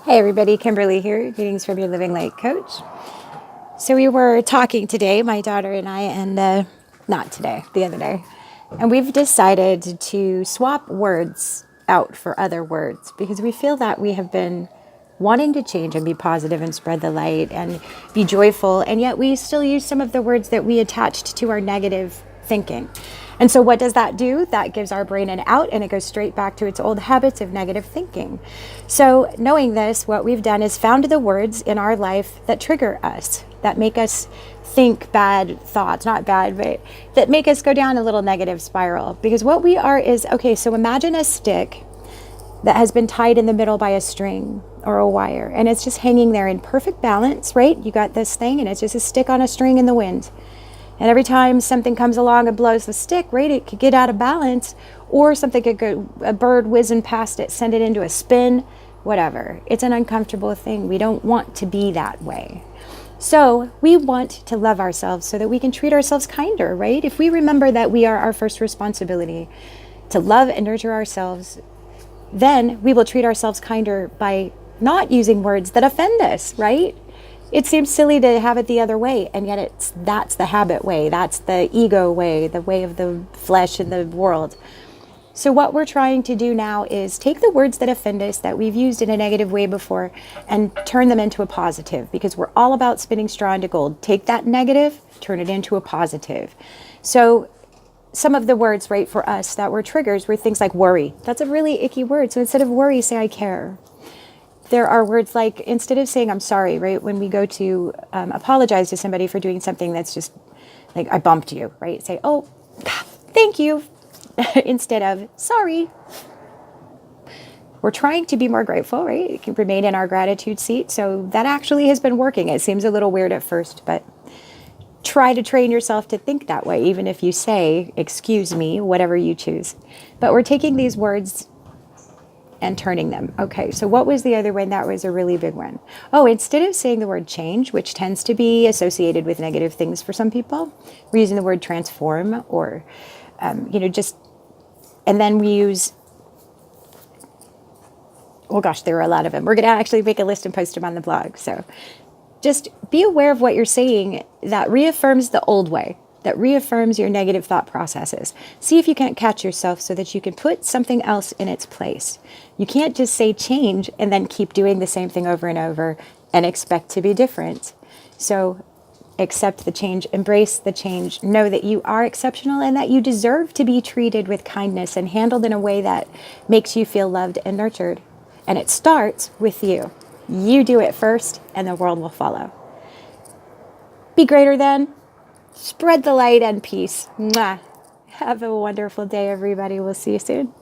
Hey everybody, Kimberly here, greetings from your Living Light Coach. So we were talking today, my daughter and I, and not today, the other day, and we've decided to swap words out for other words because we feel that we have been wanting to change and be positive and spread the light and be joyful, and yet we still use some of the words that we attached to our negative thinking. And so what does that do? That gives our brain an out and it goes straight back to its old habits of negative thinking. So knowing this, what we've done is found the words in our life that trigger us, that make us think bad thoughts, not bad, but that make us go down a little negative spiral. Because what we are is, okay, so imagine a stick that has been tied in the middle by a string or a wire, and it's just hanging there in perfect balance, right? You got this thing and it's just a stick on a string in the wind. And every time something comes along and blows the stick, right, it could get out of balance, or something could go, a bird whizzing past it, send it into a spin, whatever. It's an uncomfortable thing. We don't want to be that way. So we want to love ourselves so that we can treat ourselves kinder, right? If we remember that we are our first responsibility to love and nurture ourselves, then we will treat ourselves kinder by not using words that offend us, right? It seems silly to have it the other way, and yet that's the habit way, that's the ego way, the way of the flesh and the world. So what we're trying to do now is take the words that offend us, that we've used in a negative way before, and turn them into a positive, because we're all about spinning straw into gold. Take that negative, turn it into a positive. So some of the words, right, for us that were triggers were things like worry. That's a really icky word. So instead of worry, say I care. There are words like, instead of saying I'm sorry, right, when we go to apologize to somebody for doing something that's just like, I bumped you, right? Say, oh, thank you, instead of sorry. We're trying to be more grateful, right? It can remain in our gratitude seat. So that actually has been working. It seems a little weird at first, but try to train yourself to think that way, even if you say, excuse me, whatever you choose. But we're taking these words and turning them. Okay, so what was the other one? That was a really big one. Oh, instead of saying the word change, which tends to be associated with negative things for some people, we're using the word transform, or, just, and then we use, oh gosh, there are a lot of them. We're going to actually make a list and post them on the blog. So just be aware of what you're saying that reaffirms the old way, that reaffirms your negative thought processes. See if you can't catch yourself so that you can put something else in its place. You can't just say change and then keep doing the same thing over and over and expect to be different. So accept the change, embrace the change, know that you are exceptional and that you deserve to be treated with kindness and handled in a way that makes you feel loved and nurtured. And it starts with you. You do it first and the world will follow. Be greater than. Spread the light and peace. Mwah. Have a wonderful day, everybody. We'll see you soon.